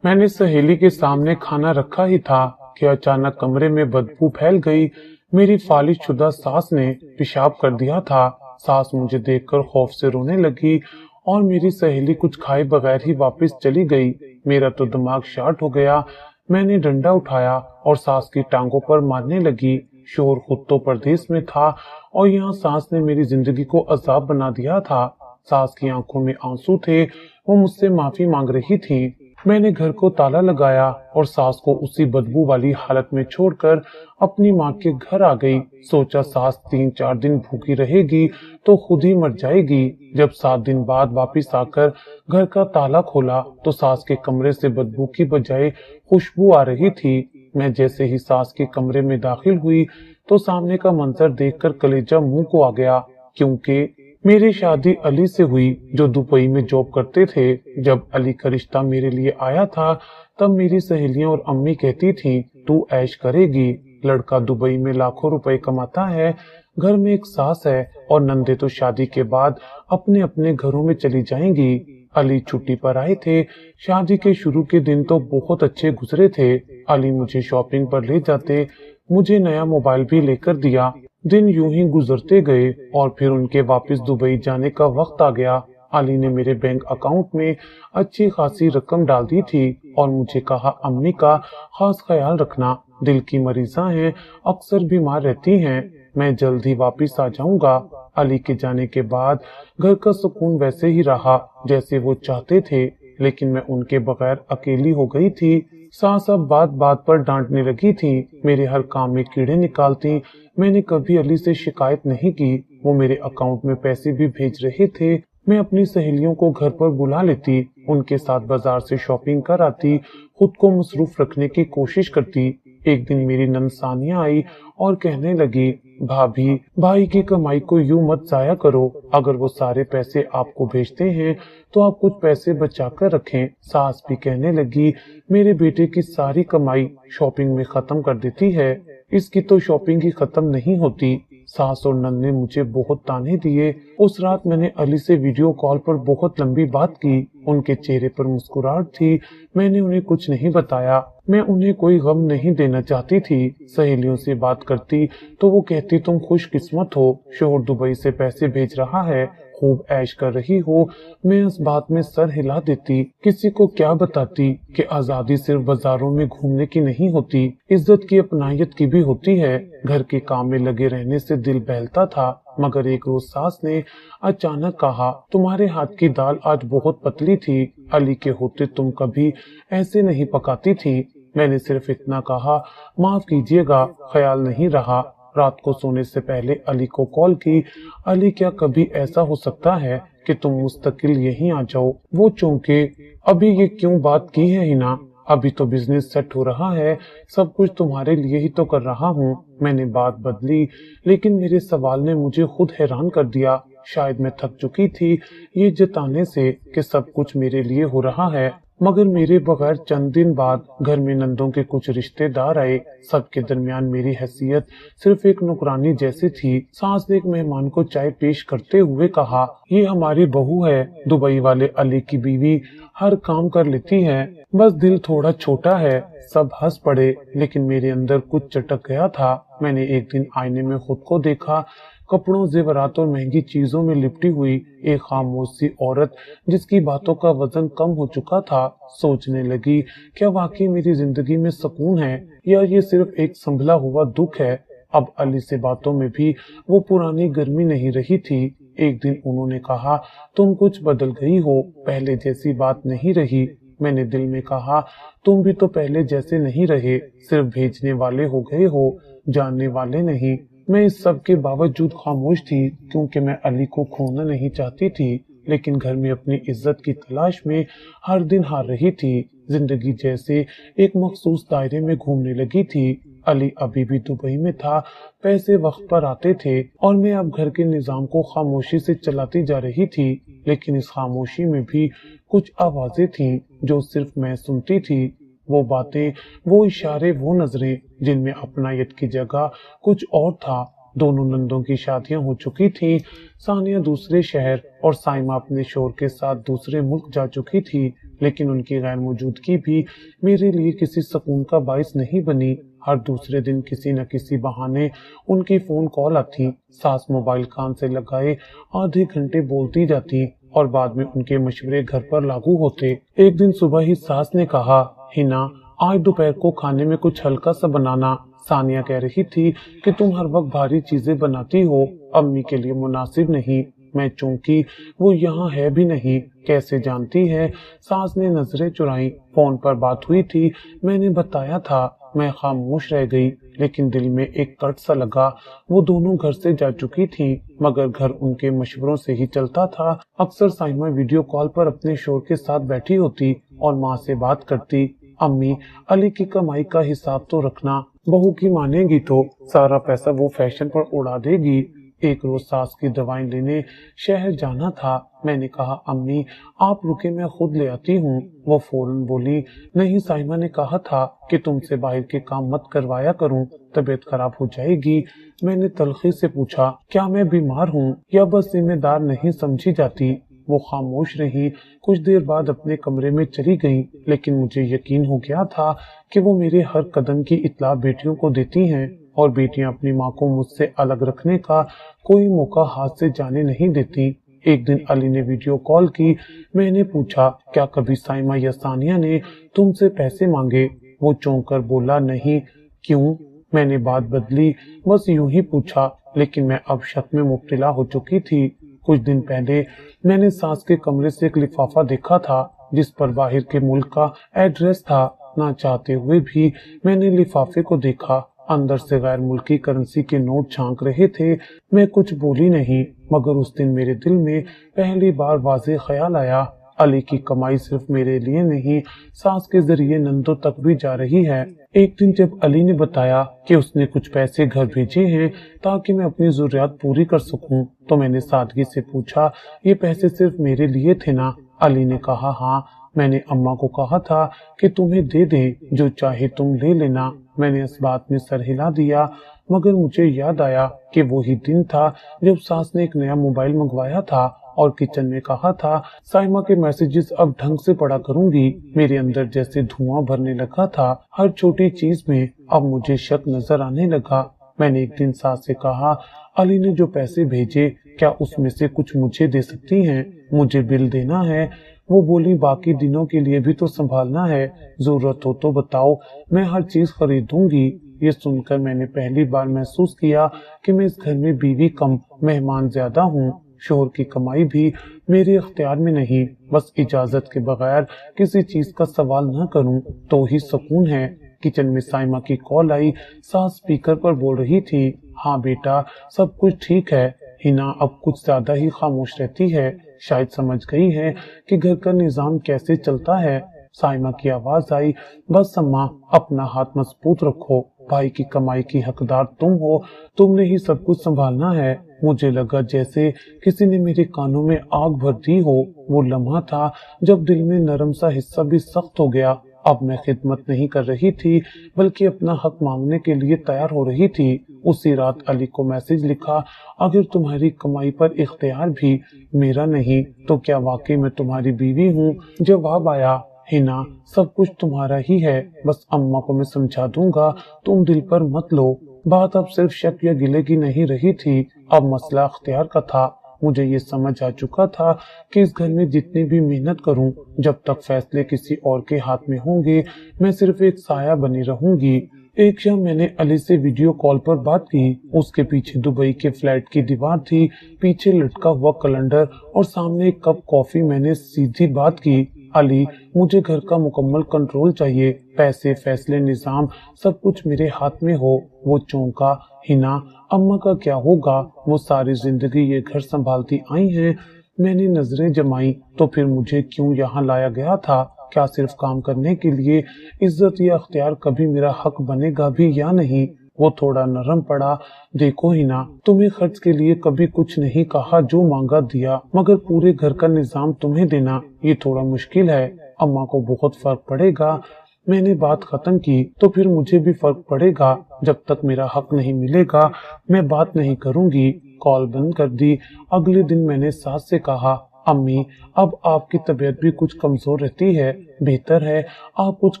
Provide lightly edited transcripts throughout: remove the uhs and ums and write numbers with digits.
मैंने सहेली के सामने खाना रखा ही था कि अचानक कमरे में बदबू फैल गई। मेरी फालिश शुदा सास ने पेशाब कर दिया था। सास मुझे देखकर खौफ से रोने लगी और मेरी सहेली कुछ खाए बगैर ही वापस चली गई। मेरा तो दिमाग शार्ट हो गया। मैंने डंडा उठाया और सास की टांगों पर मारने लगी। शोहर खुद तो परदेश में था और यहाँ सास ने मेरी जिंदगी को अजाब बना दिया था। सास की आंखों में आंसू थे। वो मुझसे माफी मांग रही थी। मैंने घर को ताला लगाया और सास को उसी बदबू वाली हालत में छोड़कर अपनी माँ के घर आ गई। सोचा सास 3-4 दिन भूखी रहेगी तो खुद ही मर जाएगी। जब 7 दिन बाद वापस आकर घर का ताला खोला तो सास के कमरे से बदबू की बजाय खुशबू आ रही थी। मैं जैसे ही सास के कमरे में दाखिल हुई तो सामने का मंजर देखकर कलेजा मुंह को आ गया, क्योंकि मेरी शादी अली से हुई जो दुबई में जॉब करते थे। जब अली का रिश्ता मेरे लिए आया था तब मेरी सहेलियां और अम्मी कहती थी तू ऐश करेगी, लड़का दुबई में लाखों रुपए कमाता है, घर में एक सास है और नंदे तो शादी के बाद अपने अपने घरों में चली जाएंगी। अली छुट्टी पर आए थे। शादी के शुरू के दिन तो बहुत अच्छे गुजरे थे। अली मुझे शॉपिंग पर ले जाते, मुझे नया मोबाइल भी लेकर दिया। दिन यूं ही गुजरते गए और फिर उनके वापस दुबई जाने का वक्त आ गया। अली ने मेरे बैंक अकाउंट में अच्छी खासी रकम डाल दी थी और मुझे कहा अम्मी का खास ख्याल रखना, दिल की मरीजा हैं, अक्सर बीमार रहती हैं, मैं जल्द ही वापस आ जाऊंगा। अली के जाने के बाद घर का सुकून वैसे ही रहा जैसे वो चाहते थे, लेकिन मैं उनके बगैर अकेली हो गई थी। सास अब बात बात पर डांटने लगी थी, मेरे हर काम में कीड़े निकालती। मैंने कभी अली से शिकायत नहीं की। वो मेरे अकाउंट में पैसे भी भेज रहे थे। मैं अपनी सहेलियों को घर पर बुला लेती, उनके साथ बाजार से शॉपिंग कर आती, खुद को मसरूफ रखने की कोशिश करती। एक दिन मेरी नंद सानिया आई और कहने लगी भाभी, भाई की कमाई को यूं मत जाया करो, अगर वो सारे पैसे आपको भेजते हैं तो आप कुछ पैसे बचा कर रखें। सास भी कहने लगी मेरे बेटे की सारी कमाई शॉपिंग में खत्म कर देती है, इसकी तो शॉपिंग ही खत्म नहीं होती। सास और नंद ने मुझे बहुत ताने दिए। उस रात मैंने अली से वीडियो कॉल पर बहुत लंबी बात की। उनके चेहरे पर मुस्कुराहट थी। मैंने उन्हें कुछ नहीं बताया। मैं उन्हें कोई गम नहीं देना चाहती थी। सहेलियों से बात करती तो वो कहती तुम खुशकिस्मत हो, शोहर दुबई से पैसे भेज रहा है, खूब ऐश कर रही हो। मैं इस बात में सर हिला देती। किसी को क्या बताती कि आजादी सिर्फ बाजारों में घूमने की नहीं होती, इज्जत की अपनायत की भी होती है। घर के काम में लगे रहने से दिल बहलता था, मगर एक रोज सास ने अचानक कहा तुम्हारे हाथ की दाल आज बहुत पतली थी, अली के होते तुम कभी ऐसे नहीं पकाती थी। मैंने सिर्फ इतना कहा माफ कीजिएगा, ख्याल नहीं रहा। रात को सोने से पहले अली को कॉल की, अली क्या कभी ऐसा हो सकता है कि तुम मुस्तकिल यहीं आ जाओ? वो चौंके, अभी ये क्यों बात की है हिना, अभी तो बिजनेस सेट हो रहा है, सब कुछ तुम्हारे लिए ही तो कर रहा हूँ। मैंने बात बदली, लेकिन मेरे सवाल ने मुझे खुद हैरान कर दिया। शायद मैं थक चुकी थी ये जताने से कि सब कुछ मेरे लिए हो रहा है, मगर मेरे बगैर चंद दिन बाद घर में नंदों के कुछ रिश्तेदार आए। सबके दरमियान मेरी हैसियत सिर्फ एक नौकरानी जैसी थी। सास ने एक मेहमान को चाय पेश करते हुए कहा ये हमारी बहू है, दुबई वाले अली की बीवी, हर काम कर लेती है, बस दिल थोड़ा छोटा है। सब हंस पड़े, लेकिन मेरे अंदर कुछ चटक गया था। मैंने एक दिन आईने में खुद को देखा, कपड़ों, जेवरात और महंगी चीजों में लिपटी हुई एक खामोश सी औरत जिसकी बातों का वजन कम हो चुका था। सोचने लगी क्या वाकई मेरी जिंदगी में सुकून है या ये सिर्फ एक संभला हुआ दुख है। अब अली से बातों में भी वो पुरानी गर्मी नहीं रही थी। एक दिन उन्होंने कहा तुम कुछ बदल गई हो, पहले जैसी बात नहीं रही। मैंने दिल में कहा तुम भी तो पहले जैसे नहीं रहे, सिर्फ भेजने वाले हो गए हो, जानने वाले नहीं। मैं इस सब के बावजूद खामोश थी, क्योंकि मैं अली को खोना नहीं चाहती थी, लेकिन घर में अपनी इज्जत की तलाश में हर दिन हार रही थी। जिंदगी जैसे एक मखसूस दायरे में घूमने लगी थी। अली अभी भी दुबई में था, पैसे वक्त पर आते थे और मैं अब घर के निजाम को खामोशी से चलाती जा रही थी। लेकिन इस खामोशी में भी कुछ आवाजें थीं जो सिर्फ मैं सुनती थी। वो बातें, वो इशारे, वो नजरें जिनमें अपनायत की जगह कुछ और था। दोनों नंदों की शादियां हो चुकी थी। सानिया दूसरे शहर और साइमा अपने शोहर के साथ दूसरे मुल्क जा चुकी थी, लेकिन उनकी गैर मौजूदगी भी मेरे लिए किसी सुकून का बाइस नहीं बनी। हर दूसरे दिन किसी न किसी बहाने उनकी फोन कॉल आती। सास मोबाइल कान से लगाए आधे घंटे बोलती जाती और बाद में उनके मशवरे घर पर लागू होते। एक दिन सुबह ही सास ने कहा, हिना आज दोपहर को खाने में कुछ हल्का सा बनाना। सानिया कह रही थी कि तुम हर वक्त भारी चीजें बनाती हो, अम्मी के लिए मुनासिब नहीं। मैं चौंकी, वो यहाँ है भी नहीं, कैसे जानती है? सास ने नजरें चुराई। फोन पर बात हुई थी, मैंने बताया था। मैं खामोश रह गई, लेकिन दिल में एक कट सा लगा। वो दोनों घर से जा चुकी थी, मगर घर उनके मशवरों से ही चलता था। अक्सर साइमा वीडियो कॉल पर अपने शोहर के साथ बैठी होती और माँ से बात करती। अम्मी, अली की कमाई का हिसाब तो रखना, बहू की मानेगी तो सारा पैसा वो फैशन पर उड़ा देगी। एक रोज सास की दवाएं लेने शहर जाना था। मैंने कहा, अम्मी आप रुके, मैं खुद ले आती हूँ। वो फौरन बोली, नहीं, साइमा ने कहा था कि तुमसे बाहर के काम मत करवाया करूँ, तबीयत खराब हो जाएगी। मैंने तलखी से पूछा, क्या मैं बीमार हूँ या बस जिम्मेदार नहीं समझी जाती? वो खामोश रही। कुछ देर बाद अपने कमरे में चली गई, लेकिन मुझे यकीन हो गया था कि वो मेरे हर कदम की इत्तला बेटियों को देती हैं और बेटियां अपनी माँ को मुझसे अलग रखने का कोई मौका हाथ से जाने नहीं देती। एक दिन अली ने वीडियो कॉल की। मैंने पूछा, क्या कभी साइमा या सानिया ने तुमसे पैसे मांगे? वो चौंक कर बोला, नहीं। क्यों? मैंने बात बदली, बस यूं ही पूछा, लेकिन मैं अब शक में मुब्तला हो चुकी थी। कुछ दिन पहले मैंने सास के कमरे से एक लिफाफा देखा था जिस पर बाहर के मुल्क का एड्रेस था। ना चाहते हुए भी मैंने लिफाफे को देखा। अंदर से गैर मुल्की करेंसी के नोट झांक रहे थे। मैं कुछ बोली नहीं, मगर उस दिन मेरे दिल में पहली बार वाज़ेह ख्याल आया, अली की कमाई सिर्फ मेरे लिए नहीं, सास के जरिए नंदों तक भी जा रही है। एक दिन जब अली ने बताया कि उसने कुछ पैसे घर भेजे हैं ताकि मैं अपनी जरूरियात पूरी कर सकूं, तो मैंने सादगी से पूछा, ये पैसे सिर्फ मेरे लिए थे ना? अली ने कहा, हाँ, मैंने अम्मा को कहा था कि तुम्हें दे दें, जो चाहे तुम ले लेना। मैंने इस बात में सर हिला दिया, मगर मुझे याद आया कि वही दिन था जब सास ने एक नया मोबाइल मंगवाया था और किचन में कहा था, साइमा के मैसेजेस अब ढंग से पढ़ा करूंगी। मेरे अंदर जैसे धुआं भरने लगा था। हर छोटी चीज में अब मुझे शक नजर आने लगा। मैंने एक दिन सास से कहा, अली ने जो पैसे भेजे, क्या उसमें से कुछ मुझे दे सकती हैं? मुझे बिल देना है। वो बोली, बाकी दिनों के लिए भी तो संभालना है, जरूरत हो तो बताओ, मैं हर चीज खरीदूंगी। ये सुनकर मैंने पहली बार महसूस किया कि मैं इस घर में बीवी कम मेहमान ज्यादा हूँ। शोहर की कमाई भी मेरे इख्तियार में नहीं, बस इजाजत के बगैर किसी चीज का सवाल न करूं तो ही सुकून है। किचन में साइमा की कॉल आई। सास स्पीकर पर बोल रही थी, हाँ बेटा, सब कुछ ठीक है। हिना अब कुछ ज्यादा ही खामोश रहती है, शायद समझ गई है कि घर का निजाम कैसे चलता है। साइमा की आवाज आई, बस अम्मा, अपना हाथ मजबूत रखो, भाई की कमाई की हकदार तुम हो, तुमने ही सब कुछ संभालना है। मुझे लगा जैसे किसी ने मेरे कानों में आग भर दी हो। वो लम्हा था जब दिल में नरम सा हिस्सा भी सख्त हो गया। अब मैं खिदमत नहीं कर रही थी, बल्कि अपना हक मांगने के लिए तैयार हो रही थी। उसी रात अली को मैसेज लिखा, अगर तुम्हारी कमाई पर इख्तियार भी मेरा नहीं तो क्या वाकई मैं तुम्हारी बीवी हूँ? जवाब आया, हिना, सब कुछ तुम्हारा ही है, बस अम्मा को मैं समझा दूंगा, तुम दिल पर मत लो। बात अब सिर्फ शक या गिले की नहीं रही थी, अब मसला अख्तियार का था। मुझे ये समझ आ चुका था कि इस घर में जितनी भी मेहनत करूं, जब तक फैसले किसी और के हाथ में होंगे, मैं सिर्फ एक साया बनी रहूंगी। एक शाम मैंने अली से वीडियो कॉल पर बात की। उसके पीछे दुबई के फ्लैट की दीवार थी, पीछे लटका हुआ कैलेंडर और सामने एक कप कॉफी। मैंने सीधी बात की, अली, मुझे घर का मुकम्मल कंट्रोल चाहिए, पैसे, फैसले, निजाम, सब कुछ मेरे हाथ में हो। वो चौंका, हिना, अम्मा का क्या होगा? वो सारी जिंदगी ये घर संभालती आई हैं। मैंने नजरें जमाई, तो फिर मुझे क्यों यहाँ लाया गया था? क्या सिर्फ काम करने के लिए? इज्जत या अख्तियार कभी मेरा हक बनेगा भी या नहीं? वो थोड़ा नरम पड़ा, देखो हिना, तुम्हें खर्च के लिए कभी कुछ नहीं कहा, जो मांगा दिया, मगर पूरे घर का निजाम तुम्हें देना ये थोड़ा मुश्किल है। अम्मा को बहुत फर्क पड़ेगा। میں نے بات ختم کی تو پھر مجھے بھی فرق پڑے گا، جب تک میرا حق نہیں ملے گا میں بات نہیں کروں گی۔ کال بند کر دی۔ اگلے دن میں نے ساس سے کہا، امی اب آپ کی طبیعت بھی کچھ کمزور رہتی ہے، بہتر ہے آپ کچھ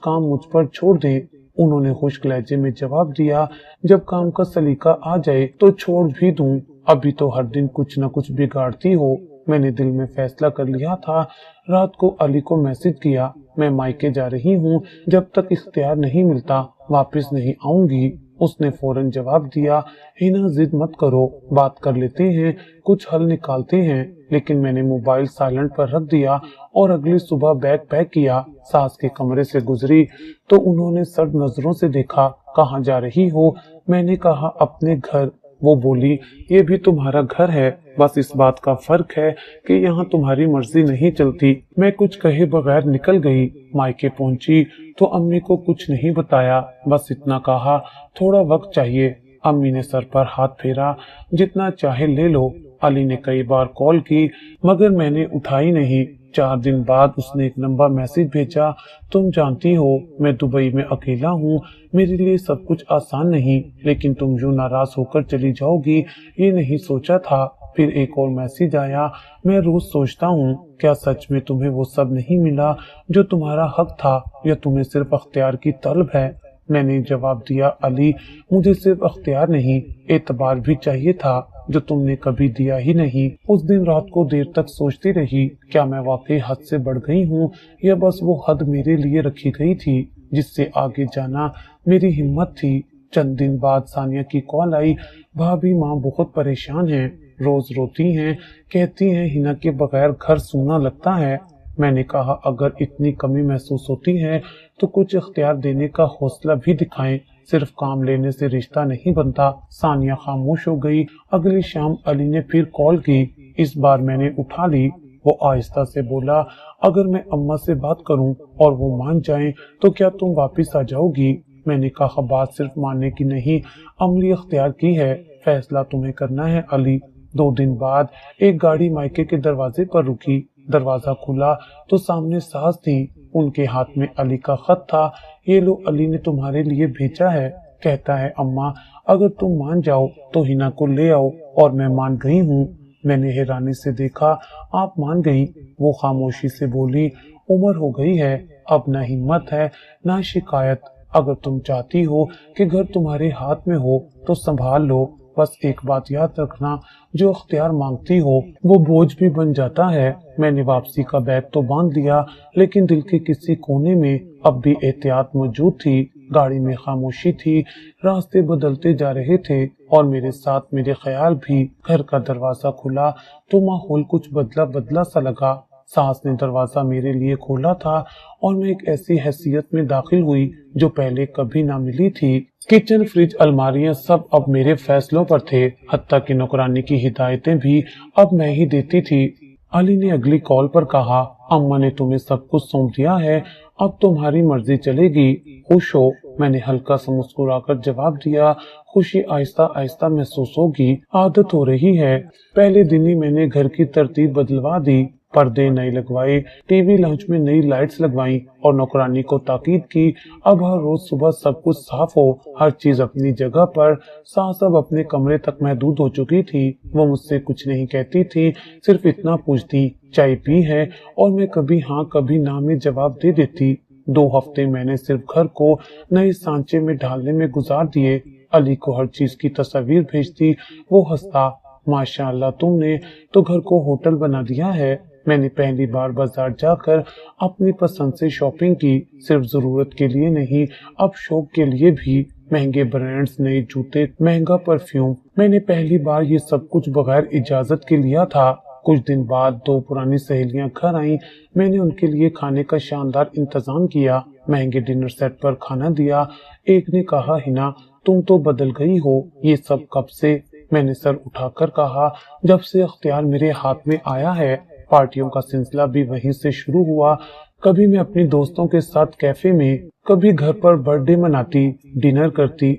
کام مجھ پر چھوڑ دیں۔ انہوں نے خشک لہجے میں جواب دیا، جب کام کا سلیقہ آ جائے تو چھوڑ بھی دوں، ابھی تو ہر دن کچھ نہ کچھ بگاڑتی ہو۔ میں نے دل میں فیصلہ کر لیا تھا۔ رات کو علی کو میسج کیا، میں مائکے جا رہی ہوں، جب تک اختیار نہیں ملتا واپس نہیں آؤں گی۔ اس نے فوراً جواب دیا، ہنا ضد مت کرو، بات کر لیتے ہیں، کچھ حل نکالتے ہیں۔ لیکن میں نے موبائل سائلنٹ پر رکھ دیا اور اگلی صبح بیگ پیک کیا، ساس کے کمرے سے گزری تو انہوں نے سرد نظروں سے دیکھا۔ کہاں جا رہی ہو؟ میں نے کہا اپنے گھر۔ وہ بولی، یہ بھی تمہارا گھر ہے، بس اس بات کا فرق ہے کہ یہاں تمہاری مرضی نہیں چلتی۔ میں کچھ کہے بغیر نکل گئی۔ مائکے پہنچی تو امی کو کچھ نہیں بتایا، بس اتنا کہا تھوڑا وقت چاہیے۔ امی نے سر پر ہاتھ پھیرا، جتنا چاہے لے لو۔ علی نے کئی بار کال کی مگر میں نے اٹھائی نہیں۔ 4 دن بعد اس نے ایک لمبا میسج بھیجا، تم جانتی ہو میں دبئی میں اکیلا ہوں، میرے لیے سب کچھ آسان نہیں، لیکن تم یوں ناراض ہو کر چلی جاؤ گی یہ نہیں سوچا تھا۔ پھر ایک اور میسج آیا، میں روز سوچتا ہوں کیا سچ میں تمہیں وہ سب نہیں ملا جو تمہارا حق تھا، یا تمہیں صرف اختیار کی طلب ہے؟ میں نے جواب دیا، علی مجھے صرف اختیار نہیں اعتبار بھی چاہیے تھا، جو تم نے کبھی دیا ہی نہیں۔ اس دن رات کو دیر تک سوچتی رہی، کیا میں واقعی حد سے بڑھ گئی ہوں، یا بس وہ حد میرے لیے رکھی گئی تھی جس سے آگے جانا میری ہمت تھی۔ چند دن بعد ثانیہ کی کال آئی، بھابھی ماں بہت پریشان ہیں، روز روتی ہیں، کہتی ہیں ہنا کے بغیر گھر سونا لگتا ہے۔ میں نے کہا اگر اتنی کمی محسوس ہوتی ہے تو کچھ اختیار دینے کا حوصلہ بھی دکھائیں، صرف کام لینے سے رشتہ نہیں بنتا۔ ثانیہ خاموش ہو گئی۔ اگلی شام علی نے پھر کال کی، اس بار میں نے اٹھا لی۔ وہ آہستہ سے بولا، اگر میں اماں سے بات کروں اور وہ مان جائیں تو کیا تم واپس آ جاؤ گی؟ میں نے کہا بات صرف ماننے کی نہیں، عملی اختیار کی ہے، فیصلہ تمہیں کرنا ہے علی۔ 2 دن بعد ایک گاڑی مائکے کے دروازے پر رکی، دروازہ کھلا تو سامنے ساس تھی، ان کے ہاتھ میں علی کا خط تھا، یہ لو علی نے تمہارے لیے بھیجا ہے، کہتا ہے اماں اگر تم مان جاؤ تو ہنا کو لے آؤ، اور میں مان گئی ہوں۔ میں نے حیرانی سے دیکھا، آپ مان گئی؟ وہ خاموشی سے بولی، عمر ہو گئی ہے، اب نہ ہمت ہے نہ شکایت، اگر تم چاہتی ہو کہ گھر تمہارے ہاتھ میں ہو تو سنبھال لو، بس ایک بات یاد رکھنا، جو اختیار مانگتی ہو وہ بوجھ بھی بن جاتا ہے۔ میں نے واپسی کا بیگ تو باندھ دیا، لیکن دل کے کسی کونے میں اب بھی احتیاط موجود تھی۔ گاڑی میں خاموشی تھی، راستے بدلتے جا رہے تھے اور میرے ساتھ میرے خیال بھی۔ گھر کا دروازہ کھلا تو ماحول کچھ بدلا بدلا سا لگا۔ ساس نے دروازہ میرے لیے کھولا تھا اور میں ایک ایسی حیثیت میں داخل ہوئی جو پہلے کبھی نہ ملی تھی۔ کچن، فریج، الماریاں سب اب میرے فیصلوں پر تھے، حتیٰ کہ نوکرانی کی ہدایتیں بھی اب میں ہی دیتی تھی۔ علی نے اگلی کال پر کہا، اماں نے تمہیں سب کچھ سونپ دیا ہے، اب تمہاری مرضی چلے گی، خوش ہو؟ میں نے ہلکا سا مسکرا کر جواب دیا، خوشی آہستہ آہستہ محسوس ہوگی، عادت ہو رہی ہے۔ پہلے دن ہی میں نے گھر کی ترتیب بدلوا دی، پردے نئے لگوائے، ٹی وی لانچ میں نئی لائٹس لگوائیں اور نوکرانی کو تاکید کی، اب ہر روز صبح سب کچھ صاف ہو، ہر چیز اپنی جگہ پر۔ ساس اب اپنے کمرے تک محدود ہو چکی تھی، وہ مجھ سے کچھ نہیں کہتی تھی، صرف اتنا پوچھتی، چائے پی ہے، اور میں کبھی ہاں کبھی نہ میں جواب دے دیتی۔ 2 ہفتے میں نے صرف گھر کو نئے سانچے میں ڈھالنے میں گزار دیے۔ علی کو ہر چیز کی تصاویر بھیجتی، وہ ہنستا، ماشاء اللہ تم نے تو گھر کو ہوٹل بنا دیا ہے۔ میں نے پہلی بار بازار جا کر اپنی پسند سے شاپنگ کی، صرف ضرورت کے لیے نہیں، اب شوق کے لیے بھی، مہنگے برانڈز، نئے جوتے، مہنگا پرفیوم۔ میں نے پہلی بار یہ سب کچھ بغیر اجازت کے لیا تھا۔ کچھ دن بعد 2 پرانی سہیلیاں گھر آئیں، میں نے ان کے لیے کھانے کا شاندار انتظام کیا، مہنگے ڈنر سیٹ پر کھانا دیا۔ ایک نے کہا، ہنا تم تو بدل گئی ہو، یہ سب کب سے؟ میں نے سر اٹھا کر کہا، جب سے اختیار میرے ہاتھ میں آیا ہے۔ پارٹیوں کا سلسلہ بھی وہیں سے شروع ہوا، کبھی میں اپنی دوستوں کے ساتھ کیفے میں، کبھی گھر پر برتھ ڈے مناتی، ڈنر کرتی،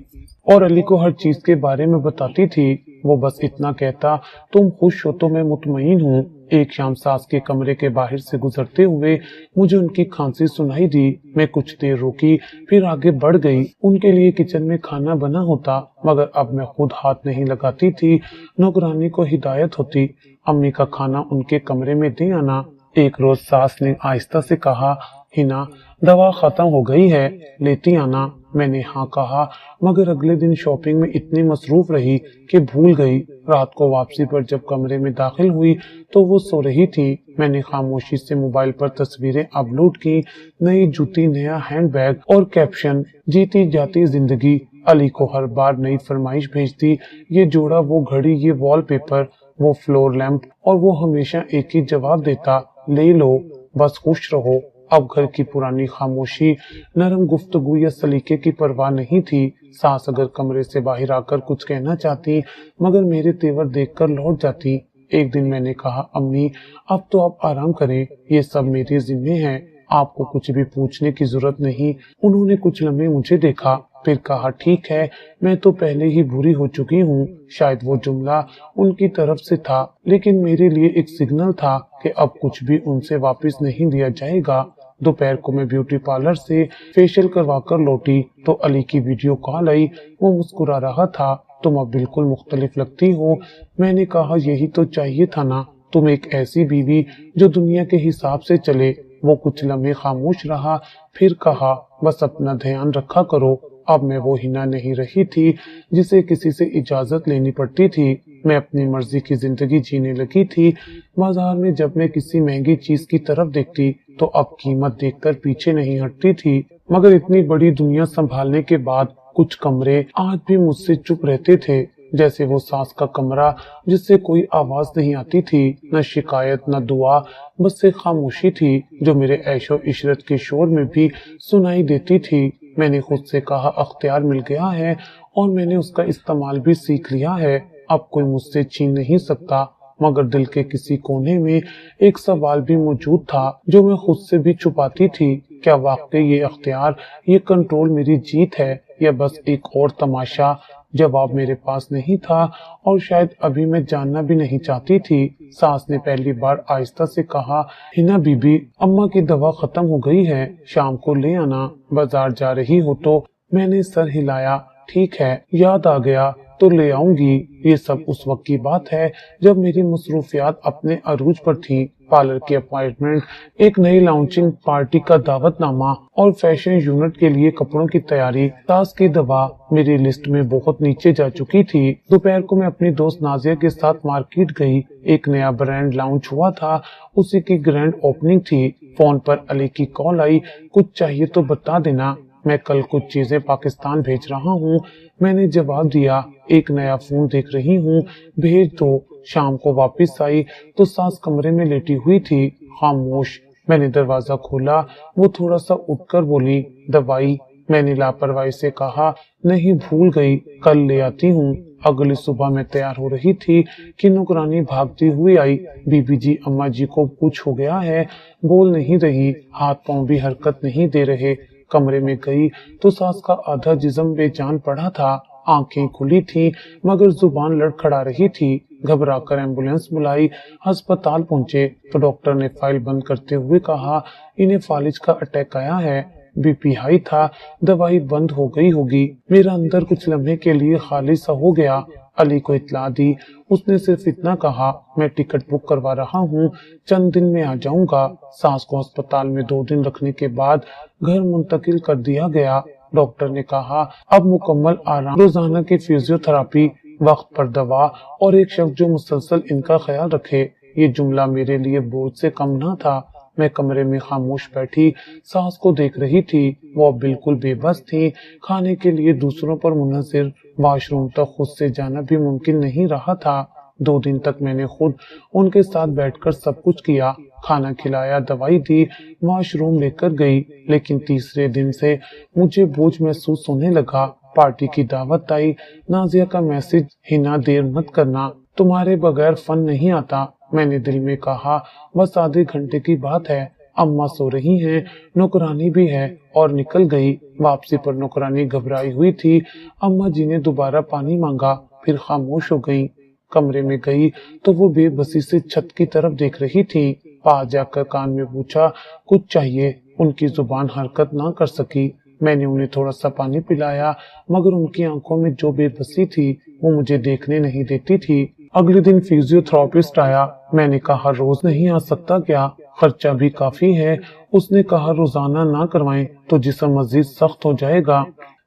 اور علی کو ہر چیز کے بارے میں بتاتی تھی۔ وہ بس اتنا کہتا، تم خوش ہو تو میں مطمئن ہوں۔ ایک شام ساس کے کمرے کے باہر سے گزرتے ہوئے مجھے ان کی کھانسی سنائی دی۔ میں کچھ دیر روکی، پھر آگے بڑھ گئی۔ ان کے لیے کچن میں کھانا بنا ہوتا، مگر اب میں خود ہاتھ نہیں لگاتی تھی، نوکرانی کو ہدایت ہوتی، امی کا کھانا ان کے کمرے میں دے آنا۔ ایک روز ساس نے آہستہ سے کہا، ہنا دوا ختم ہو گئی ہے، لیتی آنا۔ میں نے ہاں کہا، مگر اگلے دن شاپنگ میں اتنی مصروف رہی کہ بھول گئی۔ رات کو واپسی پر جب کمرے میں داخل ہوئی تو وہ سو رہی تھی۔ میں نے خاموشی سے موبائل پر تصویریں اپلوڈ کی، نئی جوتی، نیا ہینڈ بیگ اور کیپشن، جیتی جاتی زندگی۔ علی کو ہر بار نئی فرمائش بھیجتی، یہ جوڑا، وہ گھڑی، یہ وال پیپر، وہ فلور لیمپ، اور وہ ہمیشہ ایک ہی جواب دیتا، لے لو، بس خوش رہو۔ اب گھر کی پرانی خاموشی، نرم گفتگو یا سلیقے کی پرواہ نہیں تھی۔ ساس اگر کمرے سے باہر آ کر کچھ کہنا چاہتی، مگر میرے تیور دیکھ کر لوٹ جاتی۔ ایک دن میں نے کہا، امی اب تو آپ آرام کریں، یہ سب میرے ذمے ہے، آپ کو کچھ بھی پوچھنے کی ضرورت نہیں۔ انہوں نے کچھ لمحے مجھے دیکھا، پھر کہا، ٹھیک ہے، میں تو پہلے ہی بری ہو چکی ہوں۔ شاید وہ جملہ ان کی طرف سے تھا، لیکن میرے لیے ایک سگنل تھا کہ اب کچھ بھی ان سے واپس نہیں لیا جائے گا۔ دوپہر کو میں بیوٹی پارلر سے فیشل کروا کر لوٹی تو علی کی ویڈیو کال آئی۔ وہ مسکرا رہا تھا، تم اب بالکل مختلف لگتی ہو۔ میں نے کہا، یہی تو چاہیے تھا نا، تم ایک ایسی بیوی جو دنیا کے حساب سے چلے۔ وہ کچھ لمحے خاموش رہا، پھر کہا، بس اپنا دھیان رکھا کرو۔ اب میں وہ ہنا نہیں رہی تھی جسے کسی سے اجازت لینی پڑتی تھی۔ میں اپنی مرضی کی زندگی جینے لگی تھی۔ بازار میں جب میں کسی مہنگی چیز کی طرف دیکھتی تو اب قیمت دیکھ کر پیچھے نہیں ہٹتی تھی، مگر اتنی بڑی دنیا سنبھالنے کے بعد کچھ کمرے آج بھی مجھ سے چپ رہتے تھے، جیسے وہ ساس کا کمرہ جس سے کوئی آواز نہیں آتی تھی، نہ شکایت، نہ دعا، بس ایک خاموشی تھی جو میرے عیش و عشرت کے شور میں بھی سنائی دیتی تھی۔ میں نے خود سے کہا، اختیار مل گیا ہے اور میں نے اس کا استعمال بھی سیکھ لیا ہے، اب کوئی مجھ سے چھین نہیں سکتا۔ مگر دل کے کسی کونے میں ایک سوال بھی موجود تھا جو میں خود سے بھی چھپاتی تھی، کیا واقعی یہ اختیار، یہ کنٹرول میری جیت ہے یا بس ایک اور تماشا؟ جواب میرے پاس نہیں تھا اور شاید ابھی میں جاننا بھی نہیں چاہتی تھی۔ ساس نے پہلی بار آہستہ سے کہا، ہنا بی بی، اماں کی دوا ختم ہو گئی ہے، شام کو لے آنا، بازار جا رہی ہو تو؟ میں نے سر ہلایا، ٹھیک ہے، یاد آ گیا تو لے آؤں گی۔ یہ سب اس وقت کی بات ہے جب میری مصروفیات اپنے عروج پر تھی۔ پارلر کی اپائنٹمنٹ، ایک نئی لانچنگ پارٹی کا دعوت نامہ اور فیشن یونٹ کے لیے کپڑوں کی تیاری۔ ساس کی دوا میری لسٹ میں بہت نیچے جا چکی تھی۔ دوپہر کو میں اپنی دوست نازیہ کے ساتھ مارکیٹ گئی، ایک نیا برانڈ لانچ ہوا تھا، اسی کی گرینڈ اوپننگ تھی۔ فون پر علی کی کال آئی، کچھ چاہیے تو بتا دینا، میں کل کچھ چیزیں پاکستان بھیج رہا ہوں۔ میں نے جواب دیا، ایک نیا فون دیکھ رہی ہوں، بھیج دو۔ شام کو واپس آئی تو ساس کمرے میں لیٹی ہوئی تھی، خاموش۔ میں نے دروازہ کھولا، وہ تھوڑا سا اٹھ کر بولی، دوائی؟ میں نے لاپرواہی سے کہا، نہیں، بھول گئی، کل لے آتی ہوں۔ اگلی صبح میں تیار ہو رہی تھی کہ نوکرانی بھاگتی ہوئی آئی، بی بی جی، اماں جی کو کچھ ہو گیا ہے، بول نہیں رہی، ہاتھ پاؤں بھی حرکت نہیں دے رہے۔ کمرے میں گئی تو ساس کا آدھا جسم بے جان پڑا تھا، آنکھیں کھلی تھی مگر زبان لڑکھڑا رہی تھی۔ گھبرا کر ایمبولینس بلائی، ہسپتال پہنچے تو ڈاکٹر نے فائل بند کرتے ہوئے کہا، انہیں فالج کا اٹیک آیا ہے، بی پی ہائی تھا، دوائی بند ہو گئی ہوگی۔ میرا اندر کچھ لمحے کے لیے خالی سا ہو گیا۔ علی کو اطلاع دی، اس نے صرف اتنا کہا، میں ٹکٹ بک کروا رہا ہوں، چند دن میں آ جاؤں گا۔ ساس کو ہسپتال میں 2 دن رکھنے کے بعد گھر منتقل کر دیا گیا۔ ڈاکٹر نے کہا، اب مکمل آرام، روزانہ کی فزیو تھراپی، وقت پر دوا اور ایک شخص جو مسلسل ان کا خیال رکھے۔ یہ جملہ میرے لیے بوجھ سے کم نہ تھا۔ میں کمرے میں خاموش بیٹھی ساس کو دیکھ رہی تھی، وہ بالکل بے بس تھی، کھانے کے لیے دوسروں پر منحصر، واش روم تک خود سے جانا بھی ممکن نہیں رہا تھا۔ 2 دن تک میں نے خود ان کے ساتھ بیٹھ کر سب کچھ کیا، کھانا کھلایا، دوائی دی، واش روم لے کر گئی، لیکن تیسرے دن سے مجھے بوجھ محسوس ہونے لگا۔ پارٹی کی دعوت آئی، نازیہ کا میسج، ہنا دیر مت کرنا، تمہارے بغیر فن نہیں آتا۔ میں نے دل میں کہا، بس آدھے گھنٹے کی بات ہے، اماں سو رہی ہیں، نوکرانی بھی ہے، اور نکل گئی۔ واپسی پر نوکرانی گھبرائی ہوئی تھی، اماں جی نے دوبارہ پانی مانگا، پھر خاموش ہو گئی۔ کمرے میں گئی تو وہ بے بسی سے چھت کی طرف دیکھ رہی تھی۔ پاس جا کر کان میں پوچھا کچھ چاہیے؟ ان کی زبان حرکت نہ کر سکی۔ میں نے انہیں تھوڑا سا پانی پلایا مگر ان کی آنکھوں میں جو بے بسی تھی وہ مجھے دیکھنے نہیں دیتی تھی۔ اگلے دن فزیو تھراپسٹ آیا۔ میں نے کہا روز نہیں آ سکتا کیا؟ خرچہ بھی کافی ہے۔ اس نے کہا روزانہ نہ کروائیں تو جسم مزید سخت ہو جائے گا۔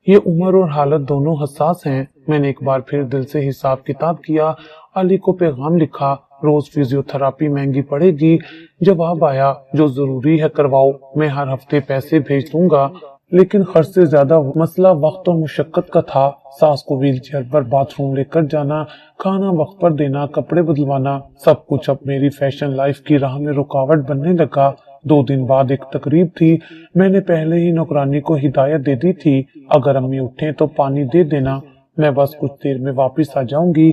یہ عمر اور حالت دونوں حساس ہیں۔ میں نے ایک بار پھر دل سے حساب کتاب کیا، علی کو پیغام لکھا، روز فزیو تھراپی مہنگی پڑے گی۔ جواب آیا جو ضروری ہے کرواؤ، میں ہر ہفتے پیسے بھیج دوں گا۔ لیکن خرچ سے زیادہ مسئلہ وقت اور مشقت کا تھا۔ ساس کو ویل چیئر پر باتھ روم لے کر جانا، کھانا وقت پر دینا، کپڑے بدلوانا، سب کچھ اب میری فیشن لائف کی راہ میں رکاوٹ بننے لگا۔ 2 دن بعد ایک تقریب تھی۔ میں نے پہلے ہی نوکرانی کو ہدایت دے دی تھی، اگر امی اٹھیں تو پانی دے دینا، میں بس کچھ دیر میں واپس آ جاؤں گی۔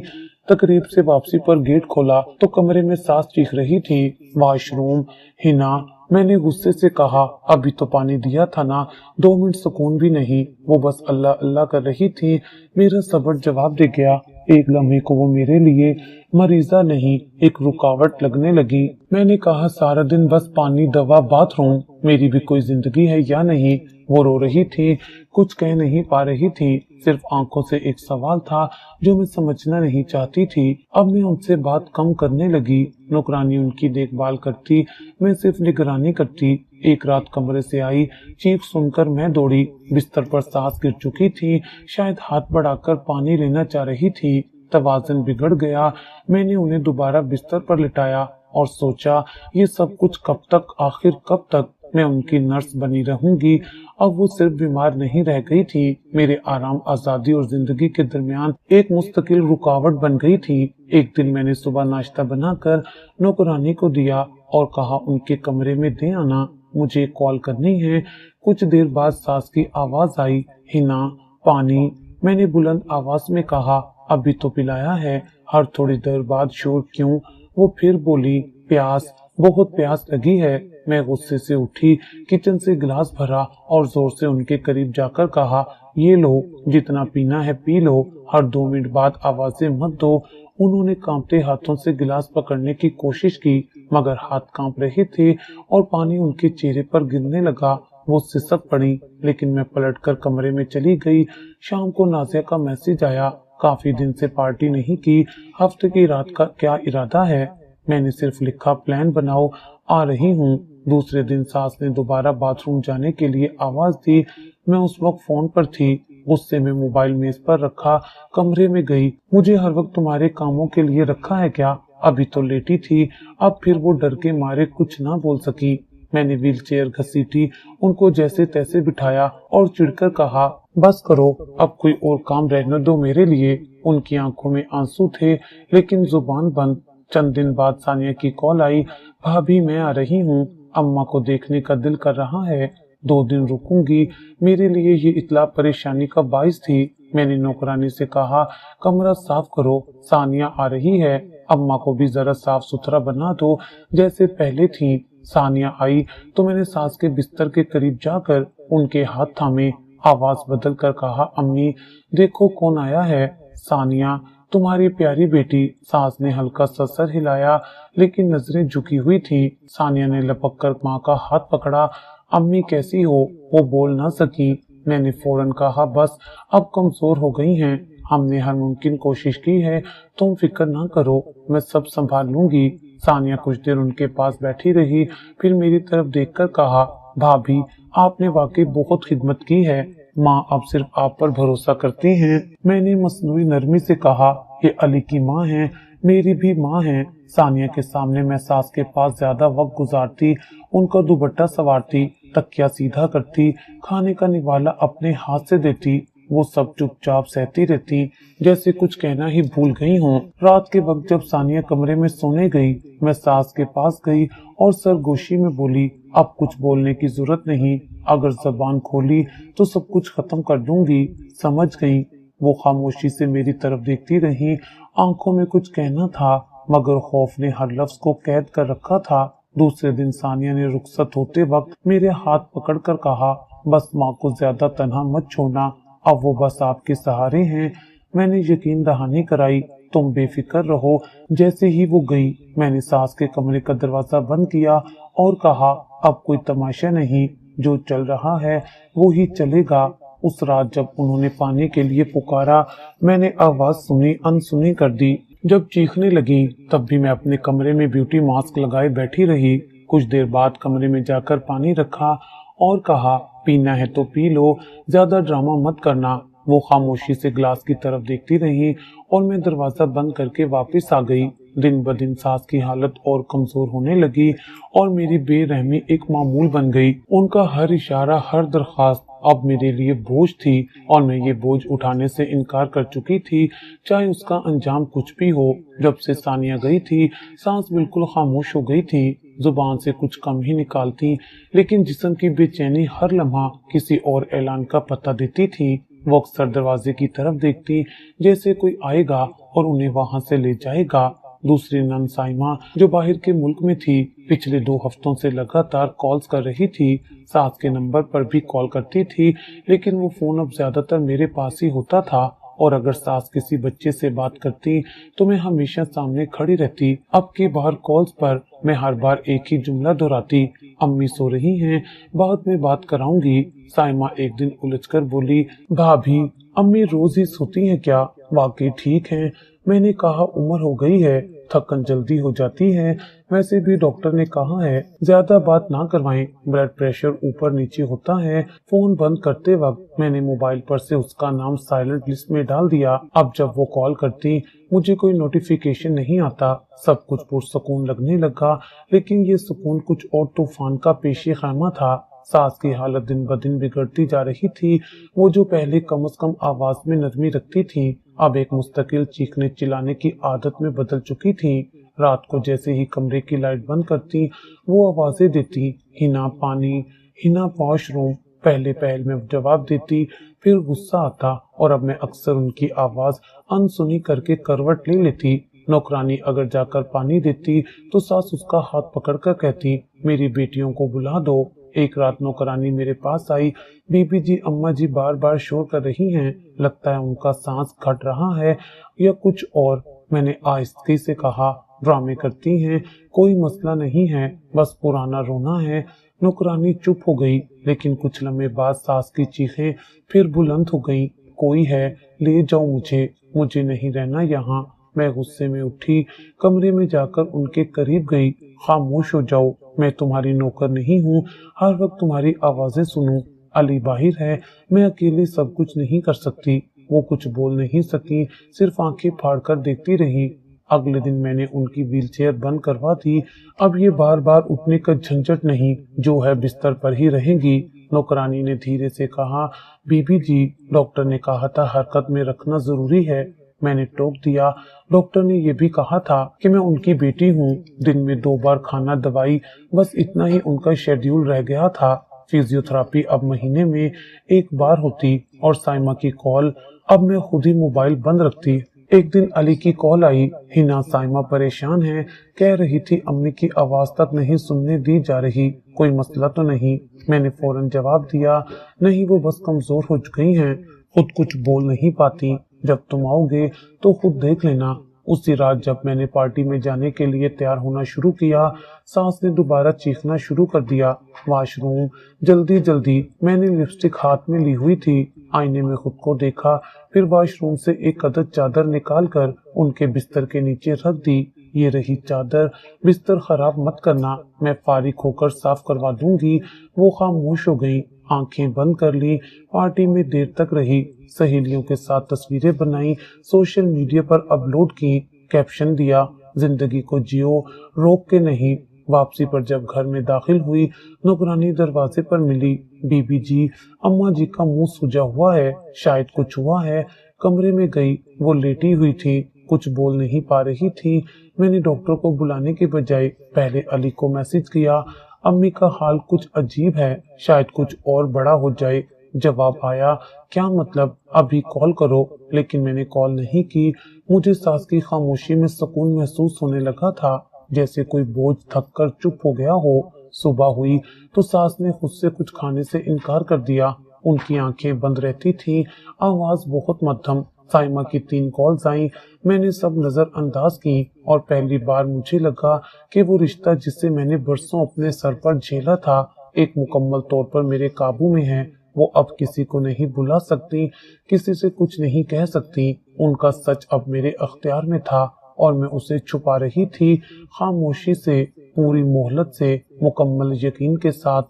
تقریب سے واپسی پر گیٹ کھولا تو کمرے میں ساس چیخ رہی تھی، واش روم ہنا۔ میں نے غصے سے کہا ابھی تو پانی دیا تھا نا، 2 منٹ سکون بھی نہیں۔ وہ بس اللہ اللہ کر رہی تھی۔ میرا صبر جواب دے گیا۔ ایک لمحے کو وہ میرے لیے مریضہ نہیں، ایک رکاوٹ لگنے لگی۔ میں نے کہا سارا دن بس پانی، دوا، باتھ روم، میری بھی کوئی زندگی ہے یا نہیں؟ وہ رو رہی تھی، کچھ کہہ نہیں پا رہی تھی، صرف آنکھوں سے ایک سوال تھا جو میں سمجھنا نہیں چاہتی تھی۔ اب میں ان سے بات کم کرنے لگی، نوکرانی ان کی دیکھ بھال کرتی، میں صرف نگرانی کرتی۔ ایک رات کمرے سے آئی چیخ سن کر میں دوڑی، بستر پر ساس گر چکی تھی، شاید ہاتھ بڑھا کر پانی لینا چاہ رہی تھی۔ توازن بگڑ گیا۔ میں نے انہیں دوبارہ بستر پر لٹایا اور سوچا یہ سب کچھ کب تک، آخر کب تک میں ان کی نرس بنی رہوں گی؟ اب وہ صرف بیمار نہیں رہ گئی تھی، میرے آرام، آزادی اور زندگی کے درمیان ایک مستقل رکاوٹ بن گئی تھی۔ ایک دن میں نے صبح ناشتہ بنا کر نوکرانی کو دیا اور کہا ان کے کمرے میں دے آنا، مجھے کال کرنی ہے۔ کچھ دیر بعد ساس کی آواز آئی، ہنا پانی۔ میں نے بلند آواز میں کہا ابھی تو پلایا ہے۔ ہر تھوڑی دیر بعد شور کیوں؟ وہ پھر بولی پیاس، بہت پیاس لگی ہے۔ میں غصے سے اٹھی، کچن سے گلاس بھرا اور زور سے ان کے قریب جا کر کہا یہ لو، جتنا پینا ہے پی لو، ہر 2 منٹ بعد آوازیں مت دو۔ انہوں نے کانپتے ہاتھوں سے گلاس پکڑنے کی کوشش کی مگر ہاتھ کانپ رہے تھے اور پانی ان کے چہرے پر گرنے لگا۔ وہ سسک پڑی لیکن میں پلٹ کر کمرے میں چلی گئی۔ شام کو نازیہ کا میسج آیا، کافی دن سے پارٹی نہیں کی، ہفتے کی رات کا کیا ارادہ ہے؟ میں نے صرف لکھا پلان بناؤ، آ رہی ہوں۔ دوسرے دن ساس نے دوبارہ باتھ روم جانے کے لیے آواز دی۔ میں اس وقت فون پر تھی، غصے میں موبائل میز پر رکھا، کمرے میں گئی۔ مجھے ہر وقت تمہارے کاموں کے لیے رکھا ہے کیا؟ ابھی تو لیٹی تھی۔ اب پھر وہ ڈر کے مارے کچھ نہ بول سکی۔ میں نے ویل چیئر گھسیٹی، ان کو جیسے تیسے بٹھایا اور چڑھ کر کہا بس کرو، اب کوئی اور کام رہنے دو میرے لیے۔ ان کی آنکھوں میں آنسو تھے لیکن زبان بند۔ چند دن بعد ثانیہ کی کال آئی، بھابھی میں آ رہی ہوں، اماں کو دیکھنے کا دل کر رہا ہے، 2 دن رکوں گی۔ میرے لیے یہ اطلاع پریشانی کا باعث تھی۔ میں نے نوکرانی سے کہا کمرہ صاف کرو، ثانیہ آ رہی ہے، اماں کو بھی ذرا صاف ستھرا بنا دو جیسے پہلے تھی۔ ثانیہ آئی تو میں نے ساس کے بستر کے قریب جا کر ان کے ہاتھ تھامے، آواز بدل کر کہا امی دیکھو کون آیا ہے۔ ثانیہ تمہاری پیاری بیٹی۔ ساس نے ہلکا سا سر ہلایا لیکن نظریں جھکی ہوئی تھی۔ ثانیہ نے لپک کر ماں کا ہاتھ پکڑا، امی کیسی ہو؟ وہ بول نہ سکی۔ میں نے فوراً کہا بس اب کمزور ہو گئی ہیں، ہم نے ہر ممکن کوشش کی ہے، تم فکر نہ کرو، میں سب سنبھال لوں گی۔ ثانیہ کچھ دیر ان کے پاس بیٹھی رہی، پھر میری طرف دیکھ کر کہا بھابھی آپ نے واقعی بہت خدمت کی ہے، ماں اب صرف آپ پر بھروسہ کرتی ہیں۔ میں نے مصنوعی نرمی سے کہا یہ علی کی ماں ہیں، میری بھی ماں ہیں۔ ثانیہ کے سامنے میں ساس کے پاس زیادہ وقت گزارتی، ان کا دوپٹہ سنوارتی، تکیا سیدھا کرتی، کھانے کا نوالا اپنے ہاتھ سے دیتی، وہ سب چپ چاپ سہتی رہتی جیسے کچھ کہنا ہی بھول گئی ہوں۔ رات کے وقت جب ثانیہ کمرے میں سونے گئی، میں ساس کے پاس گئی اور سرگوشی میں بولی اب کچھ بولنے کی ضرورت نہیں، اگر زبان کھولی تو سب کچھ ختم کر دوں گی، سمجھ گئی؟ وہ خاموشی سے میری طرف دیکھتی رہی، آنکھوں میں کچھ کہنا تھا مگر خوف نے ہر لفظ کو قید کر رکھا تھا۔ دوسرے دن ثانیہ نے رخصت ہوتے وقت میرے ہاتھ پکڑ کر کہا بس ماں کو زیادہ تنہا مت چھوڑنا، اب وہ بس آپ کے سہارے ہیں۔ میں نے یقین دہانی کرائی तुम बेफिक्र रहो। जैसे ही वो गई मैंने सास के कमरे का दरवाजा बंद किया और कहा, अब कोई तमाशा नहीं, जो चल रहा है वो ही चलेगा। उस रात जब उन्होंने पानी के लिए पुकारा, मैंने आवाज सुनी अनसुनी कर दी। जब चीखने लगी तब भी मैं अपने कमरे में ब्यूटी मास्क लगाए बैठी रही। कुछ देर बाद कमरे में जाकर पानी रखा और कहा, पीना है तो पी लो, ज्यादा ड्रामा मत करना। वो खामोशी से ग्लास की तरफ देखती रही और मैं दरवाजा बंद करके वापस आ गई। दिन ब दिन सास की हालत और कमजोर होने लगी और मेरी बेरहमी एक मामूल बन गई। उनका हर इशारा, हर दरख्वास्त अब मेरे लिए बोझ थी और मैं ये बोझ उठाने से इनकार कर चुकी थी, चाहे उसका अंजाम कुछ भी हो। जब से सानिया गई थी सांस बिल्कुल खामोश हो गई थी, जुबान से कुछ कम ही निकालती, लेकिन जिस्म की बेचैनी हर लम्हा किसी और ऐलान का पता देती थी। वो अक्सर दरवाजे की तरफ देखती, जैसे कोई आएगा और उन्हें वहां से ले जाएगा। दूसरी नन साइमा जो बाहर के मुल्क में थी, पिछले 2 हफ्तों से लगातार कॉल्स कर रही थी। सास के नंबर पर भी कॉल करती थी, लेकिन वो फोन अब ज्यादातर मेरे पास ही होता था और अगर सास किसी बच्चे से बात करती तो मैं हमेशा सामने खड़ी रहती। अब की बार कॉल्स पर मैं हर बार एक ही जुमला दोहराती, अम्मी सो रही हैं, बाद में बात कराऊंगी। साइमा एक दिन उलझकर बोली, भाभी अम्मी रोज ही सोती हैं क्या? वाकई ठीक हैं। मैंने कहा, उम्र हो गई है, थकन जल्दी हो जाती है। वैसे भी डॉक्टर ने कहा है ज्यादा बात ना करवाएं, ब्लड प्रेशर ऊपर नीचे होता है। फोन बंद करते वक्त मैंने मोबाइल पर से उसका नाम साइलेंट लिस्ट में डाल दिया। अब जब वो कॉल करती मुझे कोई नोटिफिकेशन नहीं आता, सब कुछ पुरसुकून लगने लगा। लेकिन ये सुकून कुछ और तूफान का पेशे खैमा था। सास की हालत दिन ब दिन बिगड़ती जा रही थी। वो जो पहले कम से कम आवाज में नरमी रखती थी, अब एक मुस्तकिल चीखने चिल्लाने की आदत में बदल चुकी थी। रात को जैसे ही कमरे की लाइट बंद करती वो आवाजें देती, हिना पानी, हिना वॉशरूम। पहले पहल में जवाब देती, फिर गुस्सा आता और अब मैं अक्सर उनकी आवाज अनसुनी करके करवट ले लेती। नौकरानी अगर जाकर पानी देती तो सास उसका हाथ पकड़कर कहती, मेरी बेटियों को बुला दो। एक रात नौकरानी मेरे पास आई, बीबी जी अम्मा जी बार बार शोर कर रही हैं, लगता है उनका सांस घट रहा है या कुछ और। मैंने आहिस्ते से कहा, ड्रामे करती हैं, कोई मसला नहीं है, बस पुराना रोना है। नौकरानी चुप हो गई, लेकिन कुछ लम्हे बाद सास की चीखें फिर बुलंद हो गईं, कोई है, ले जाओ मुझे, मुझे नहीं रहना यहाँ। मैं गुस्से में उठी, कमरे में जाकर उनके करीब गई। खामोश हो जाओ, मैं तुम्हारी नौकर नहीं हूँ, हर वक्त तुम्हारी आवाजें सुनूं। अली बाहिर है, मैं अकेले सब कुछ नहीं कर सकती। वो कुछ बोल नहीं सकी, सिर्फ आंखें फाड़कर देखती रही। अगले दिन मैंने उनकी व्हीलचेयर बंद करवा दी। अब ये बार बार उठने का झंझट नहीं, जो है बिस्तर पर ही रहेंगी। नौकरानी ने धीरे से कहा, बीबी जी डॉक्टर ने कहा था हरकत में रखना जरूरी है। मैंने टोक दिया, डॉक्टर ने ये भी कहा था कि मैं उनकी बेटी हूँ। दिन में 2 बार खाना दवाई, बस इतना ही उनका शेड्यूल रह गया था। फिजियोथेरेपी अब महीने में 1 बार होती और साइमा की कॉल अब मैं खुद ही मोबाइल बंद रखती। एक दिन अली की कॉल आई, हिना साइमा परेशान है, कह रही थी अम्मी की आवाज तक नहीं सुनने दी जा रही, कोई मसला तो नहीं। मैंने फौरन जवाब दिया, नहीं वो बस कमजोर हो गई हैं, खुद कुछ बोल नहीं पाती। जब तुम आओगे तो खुद देख लेना। उसी रात जब मैंने पार्टी में जाने के लिए तैयार होना शुरू किया, सास ने दोबारा चीखना शुरू कर दिया। वॉशरूम जल्दी जल्दी। मैंने लिपस्टिक हाथ में ली हुई थी, आईने में खुद को देखा, फिर वॉशरूम से एक अदद चादर निकालकर उनके बिस्तर के नीचे रख दी। ये रही चादर, बिस्तर खराब मत करना, मैं फारिग होकर साफ करवा दूंगी। वो खामोश हो गई, आंखें बंद कर ली। पार्टी में देर तक रही, सहेलियों के साथ तस्वीरें बनाई, सोशल मीडिया पर अपलोड की, कैप्शन दिया, जिंदगी को जियो, रोक के नहीं। वापसी पर जब घर में दाखिल हुई, नौकरानी दरवाजे पर मिली, बीबी जी अम्मा जी का मुंह सूजा हुआ है, शायद कुछ हुआ है। कमरे में गई, वो लेटी हुई थी, कुछ बोल नहीं पा रही थी। मैंने डॉक्टर को बुलाने के बजाय पहले अली को मैसेज किया, अम्मी का हाल कुछ अजीब है, शायद कुछ और बड़ा हो जाए। जवाब आया, क्या मतलब, अभी कॉल करो। लेकिन मैंने कॉल नहीं की। मुझे सास की खामोशी में सुकून महसूस होने लगा था, जैसे कोई बोझ थक कर चुप हो गया हो। सुबह हुई तो सास ने खुद से कुछ खाने से इनकार कर दिया। उनकी आंखें बंद रहती थी, आवाज बहुत मध्यम। साइमा की 3 कॉल्स आईं। मैंने सब नजर अंदाज की और पहली बार मुझे लगा कि वो रिश्ता जिसे मैंने बरसों अपने सर पर झेला था एक मुकम्मल तौर पर मेरे काबू में है। वो अब किसी को नहीं बुला सकती, किसी से कुछ नहीं कह सकती। उनका सच अब मेरे अख्तियार में था और मैं उसे छुपा रही थी, खामोशी से, पूरी मोहलत से, मुकम्मल यकीन के साथ।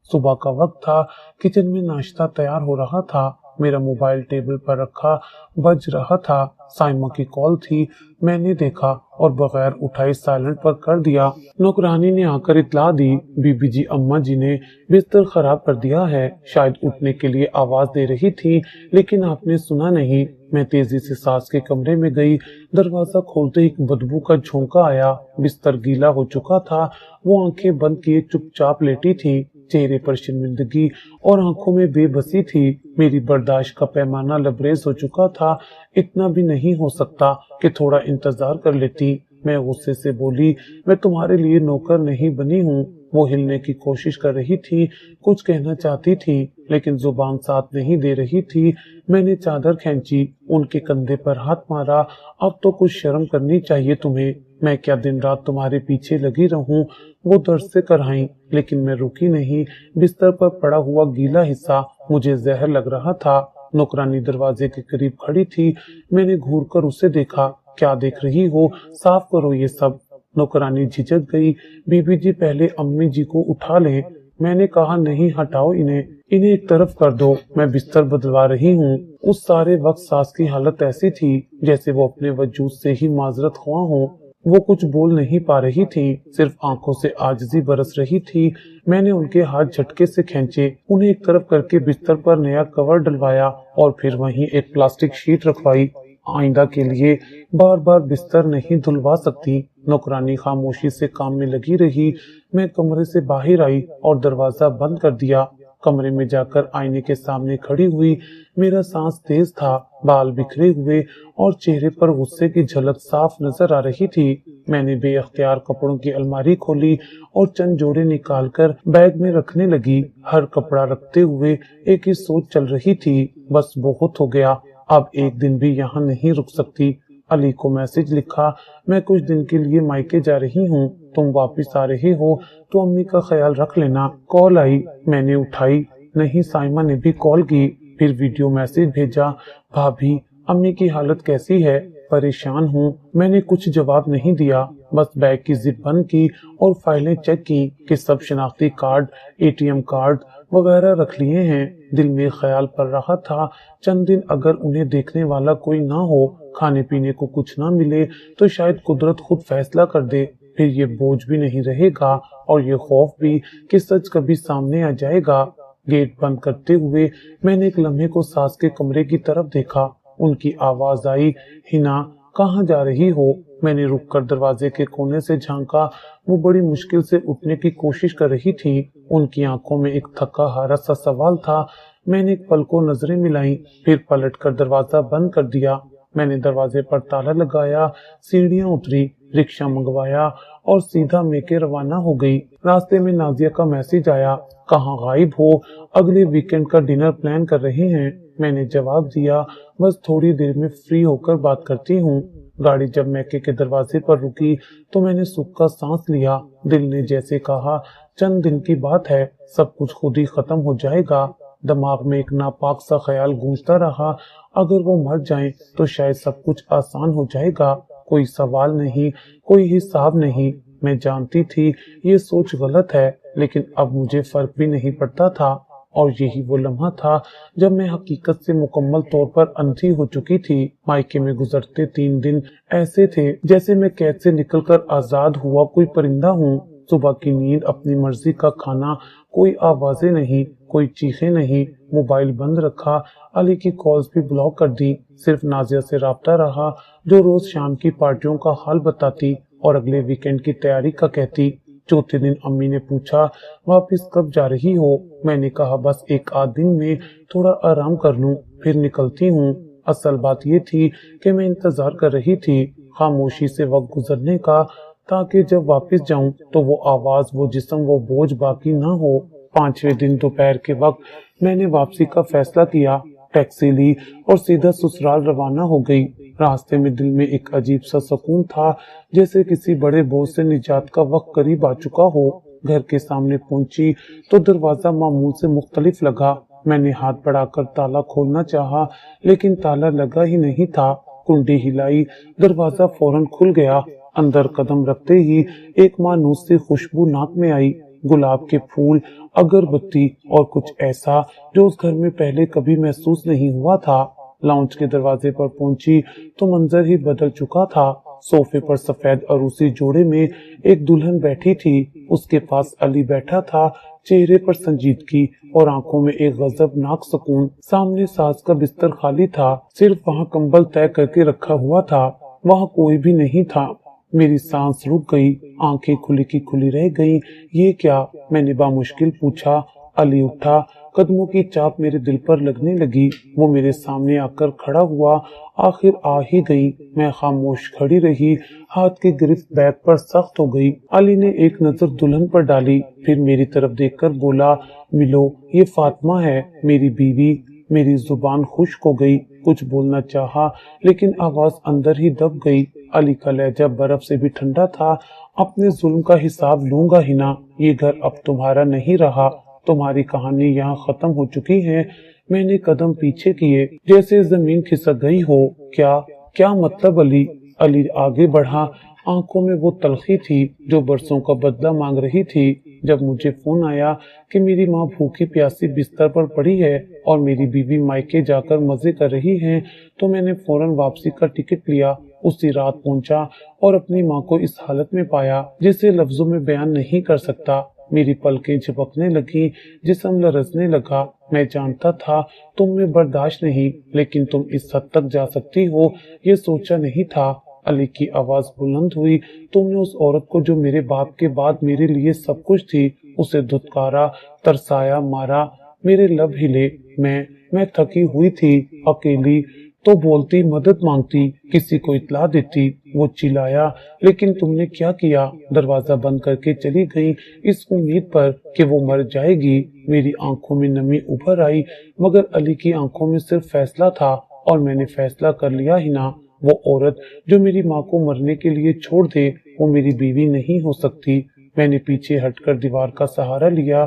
सुबह का वक्त था, किचन में नाश्ता तैयार हो रहा था, मेरा मोबाइल टेबल पर रखा बज रहा था। साइमा की कॉल थी। मैंने देखा और बगैर उठाए साइलेंट पर कर दिया। नौकरानी ने आकर इतला दी, बीबी जी, अम्मा जी ने बिस्तर खराब कर दिया है। शायद उठने के लिए आवाज दे रही थी, लेकिन आपने सुना नहीं। मैं तेजी से सास के कमरे में गई। दरवाजा खोलते ही एक बदबू का झोंका आया। बिस्तर गीला हो चुका था। वो आंखें बंद किए चुपचाप लेटी थी, चेहरे पर शर्मिंदगी और आंखों में बेबसी थी। मेरी बर्दाश्त का पैमाना लबरेज हो चुका था। इतना भी नहीं हो सकता कि थोड़ा इंतजार कर लेती। मैं गुस्से से बोली, मैं तुम्हारे लिए नौकर नहीं बनी हूँ। वो हिलने की कोशिश कर रही थी, कुछ कहना चाहती थी, लेकिन जुबान साथ नहीं दे रही थी। मैंने चादर खींची, उनके कंधे पर हाथ मारा। अब तो कुछ शर्म करनी चाहिए तुम्हें। मैं क्या दिन रात तुम्हारे पीछे लगी रहूं? वो दर्द से कराई, लेकिन मैं रुकी नहीं। बिस्तर पर पड़ा हुआ गीला हिस्सा मुझे जहर लग रहा था। नौकरानी दरवाजे के करीब खड़ी थी। मैंने घूरकर उसे देखा। क्या देख रही हो? साफ करो ये सब। नौकरानी झिझक गई। बीबी जी, पहले अम्मी जी को उठा लें। मैंने कहा, नहीं, हटाओ इन्हें, इन्हें एक तरफ कर दो, मैं बिस्तर बदलवा रही हूँ। उस सारे वक्त सास की हालत ऐसी थी जैसे वो अपने वजूद से ही माजरत ख्वाह हो। वो कुछ बोल नहीं पा रही थी, सिर्फ आंखों से आजिज़ी बरस रही थी। मैंने उनके हाथ झटके से खींचे, उन्हें एक तरफ करके बिस्तर पर नया कवर डलवाया और फिर वहीं एक प्लास्टिक शीट रखवाई। आइंदा के लिए बार बार बिस्तर नहीं धुलवा सकती। नौकरानी खामोशी से काम में लगी रही। मैं कमरे से बाहर आई और दरवाजा बंद कर दिया। कमरे में जाकर आईने के सामने खड़ी हुई। मेरा सांस तेज था, बाल बिखरे हुए और चेहरे पर गुस्से की झलक साफ नजर आ रही थी। मैंने बेअख्तियार कपड़ों की अलमारी खोली और चंद जोड़े निकालकर बैग में रखने लगी। हर कपड़ा रखते हुए एक ही सोच चल रही थी, बस बहुत हो गया, अब एक दिन भी यहाँ नहीं रुक सकती। अली को मैसेज लिखा, मैं कुछ दिन के लिए मायके जा रही हूँ, तुम वापस आ रहे हो तो अम्मी का ख्याल रख लेना। कॉल आई, मैंने उठाई। नहीं, साइमा ने भी कॉल की। फिर वीडियो मैसेज भेजा, भाभी अम्मी की हालत कैसी है? परेशान हूँ। मैंने कुछ जवाब नहीं दिया, बस बैग की जिप बंद की और फाइलें चेक की कि सब शनाख्ती कार्ड, एटीएम कार्ड वगैरह रख लिए हैं। दिल में ख्याल पड़ रहा था, चंद दिन अगर उन्हें देखने वाला कोई ना हो, खाने पीने को कुछ ना मिले, तो शायद कुदरत खुद फैसला कर दे। फिर ये बोझ भी नहीं रहेगा और ये खौफ भी कि सच कभी सामने आ जाएगा। गेट बंद करते हुए मैंने एक लम्हे को सास के कमरे की तरफ देखा। उनकी आवाज आई, हिना कहाँ जा रही हो? मैंने रुककर दरवाजे के कोने से झांका। वो बड़ी मुश्किल से उठने की कोशिश कर रही थी। उनकी आंखों में एक थका हारा सा सवाल था। मैंने एक पल को नजरें मिलाई, फिर पलटकर दरवाजा बंद कर दिया। मैंने दरवाजे पर ताला लगाया, सीढ़ियां उतरी, रिक्शा मंगवाया और सीधा मेके रवाना हो गई। रास्ते में नाजिया का मैसेज आया, कहाँ गायब हो? अगले वीकेंड का डिनर प्लान कर रहे हैं। मैंने जवाब दिया, बस थोड़ी देर में फ्री होकर बात करती हूँ। गाड़ी जब मैके के दरवाजे पर रुकी तो मैंने सुख का सांस लिया। दिल ने जैसे कहा, चंद दिन की बात है, सब कुछ खुद ही खत्म हो जाएगा। दिमाग में एक नापाक सा ख्याल गूंजता रहा, अगर वो मर जाएं तो शायद सब कुछ आसान हो जाएगा। कोई सवाल नहीं, कोई हिसाब नहीं। मैं जानती थी ये सोच गलत है, लेकिन अब मुझे फर्क भी नहीं पड़ता था। और यही वो लम्हा था जब मैं हकीकत से मुकम्मल तौर पर अंधी हो चुकी थी। मायके में गुजरते 3 दिन ऐसे थे जैसे मैं कैद से निकलकर आजाद हुआ कोई परिंदा हूँ। सुबह की नींद, अपनी मर्जी का खाना, कोई आवाजें नहीं, कोई चीखें नहीं। मोबाइल बंद रखा, अली की कॉल्स भी ब्लॉक कर दी। सिर्फ नाजिया से राब्ता रहा, जो रोज शाम की पार्टियों का हाल बताती और अगले वीकेंड की तैयारी का कहती। चौथे दिन अम्मी ने पूछा, वापस कब जा रही हो? मैंने कहा, बस 1 आध दिन में, थोड़ा आराम कर लूं, फिर निकलती हूँ। असल बात ये थी कि मैं इंतजार कर रही थी खामोशी से वक्त गुजरने का, ताकि जब वापस जाऊं तो वो आवाज, वो जिस्म, वो बोझ बाकी ना हो। 5वें दिन दोपहर के वक्त मैंने वापसी का फैसला किया। टैक्सी ली और सीधा ससुराल रवाना हो गई। रास्ते में दिल में एक अजीब सा सुकून था, जैसे किसी बड़े बोझ से निजात का वक्त करीब आ चुका हो। घर के सामने पहुंची तो दरवाजा मामूल से मुख्तलिफ लगा। मैंने हाथ बढ़ाकर ताला खोलना चाहा, लेकिन ताला लगा ही नहीं था। कुंडी हिलाई, दरवाजा फौरन खुल गया। अंदर कदम रखते ही एक मानूस सी खुशबू नाक में आई, गुलाब के फूल, अगरबत्ती और कुछ ऐसा जो उस घर में पहले कभी महसूस नहीं हुआ था। लाउंज के दरवाजे पर पहुंची तो मंजर ही बदल चुका था। सोफे पर सफेद अरूसी जोड़े में एक दुल्हन बैठी थी, उसके पास अली बैठा था, चेहरे पर संजीदगी और आंखों में एक गजबनाक सुकून। सामने सास का बिस्तर खाली था, सिर्फ वहाँ कंबल तय करके रखा हुआ था, वहाँ कोई भी नहीं था। मेरी सांस रुक गई, आंखें खुली की खुली रह गईं। ये क्या? मैंने बामुश्किल पूछा। अली उठा, कदमों की चाप मेरे दिल पर लगने लगी। वो मेरे सामने आकर खड़ा हुआ। आखिर आ ही गई। मैं खामोश खड़ी रही, हाथ की गिरफ्त बैग पर सख्त हो गई। अली ने एक नजर दुल्हन पर डाली, फिर मेरी तरफ देखकर बोला, मिलो, ये फातिमा है, मेरी बीवी। मेरी जुबान खुश्क हो गई, कुछ बोलना चाहा, लेकिन आवाज अंदर ही दब गई। अली का लहजा बर्फ से भी ठंडा था। अपने जुल्म का हिसाब लूंगा ही ना, ये घर अब तुम्हारा नहीं रहा, तुम्हारी कहानी यहाँ खत्म हो चुकी है। मैंने कदम पीछे किए, जैसे जमीन खिसक गई हो। क्या क्या मतलब अली? अली आगे बढ़ा, आंखों में वो तलखी थी जो बरसों का बदला मांग रही थी। जब मुझे फोन आया कि मेरी माँ भूखी प्यासी बिस्तर पर पड़ी है और मेरी बीवी मायके जाकर मजे कर रही है, तो मैंने फौरन वापसी का टिकट लिया। उसी रात पहुंचा और अपनी माँ को इस हालत में पाया जिसे लफ्जों में बयान नहीं कर सकता। मेरी पलकें झपकने लगी, जिस्म लरजने लगा। मैं जानता था तुम में बर्दाश्त नहीं, लेकिन तुम इस हद तक जा सकती हो, ये सोचा नहीं था। अली की आवाज बुलंद हुई, तुमने उस औरत को जो मेरे बाप के बाद मेरे लिए सब कुछ थी, उसे धुतकारा, तरसाया, मारा। मेरे लब हिले। मैं थकी हुई थी, अकेली। तो बोलती, मदद मांगती, किसी को इत्ला देती। वो चिल्लाया, लेकिन तुमने क्या किया? दरवाजा बंद करके चली गई, इस उम्मीद पर कि वो मर जाएगी। मेरी आंखों में नमी उभर आई, मगर अली की आंखों में सिर्फ फैसला था, और मैंने फैसला कर लिया ही ना। वो औरत जो मेरी माँ को मरने के लिए छोड़ दे, वो मेरी बीवी नहीं हो सकती। मैंने पीछे हटकर दीवार का सहारा लिया।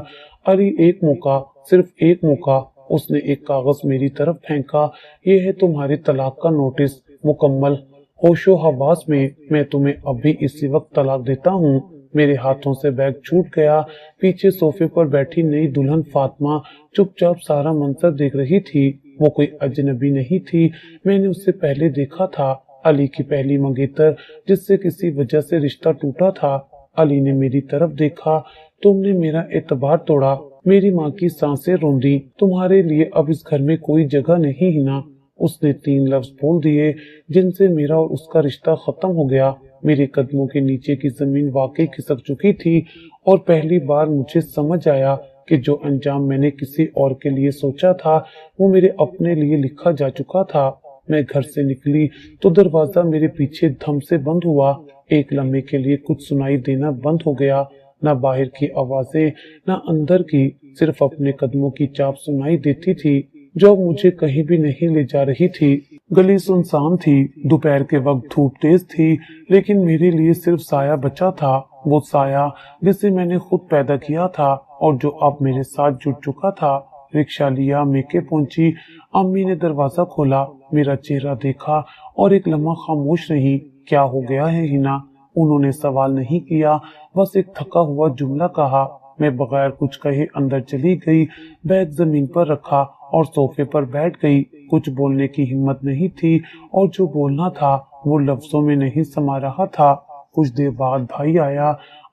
अली, एक मौका, सिर्फ एक मौका। उसने एक कागज मेरी तरफ फेंका। ये है तुम्हारे तलाक का नोटिस, मुकम्मल होशो हवास में। मैं तुम्हें अभी इसी वक्त तलाक देता हूँ। मेरे हाथों से बैग छूट गया। पीछे सोफे पर बैठी नई दुल्हन फातिमा चुपचाप सारा मंजर देख रही थी। वो कोई अजनबी नहीं थी, मैंने उससे पहले देखा था। अली की पहली मंगेतर, जिससे किसी वजह से रिश्ता टूटा था। अली ने मेरी तरफ देखा। तुमने मेरा एतबार तोड़ा, मेरी माँ की सांसें रोंदी। तुम्हारे लिए अब इस घर में कोई जगह नहीं है ना। उसने 3 लफ्ज बोल दिए, जिनसे मेरा और उसका रिश्ता खत्म हो गया। मेरे कदमों के नीचे की जमीन वाकई खिसक चुकी थी, और पहली बार मुझे समझ आया कि जो अंजाम मैंने किसी और के लिए सोचा था, वो मेरे अपने लिए लिखा जा चुका था। मैं घर से निकली तो दरवाजा मेरे पीछे धम से बंद हुआ। एक लम्हे के लिए कुछ सुनाई देना बंद हो गया। न बाहर की आवाजें, न अंदर की, सिर्फ अपने कदमों की चाप सुनाई देती थी, जो मुझे कहीं भी नहीं ले जा रही थी। गली सुनसान थी, दोपहर के वक्त धूप तेज थी, लेकिन मेरे लिए सिर्फ साया बचा था। वो साया जिसे मैंने खुद पैदा किया था और जो अब मेरे साथ जुड़ चुका था। रिक्शा लिया, मेके पहुंची। अम्मी ने दरवाजा खोला, मेरा चेहरा देखा और एक लम्हा खामोश रही। क्या हो गया है हिना? उन्होंने सवाल नहीं किया, बस एक थका हुआ जुमला कहा। मैं बगैर कुछ कहे अंदर चली गई, बैग जमीन पर रखा और सोफे पर बैठ गई। कुछ बोलने की हिम्मत नहीं थी, और जो बोलना था वो लफ्जों में नहीं समा रहा था। कुछ देर बाद भाई आया।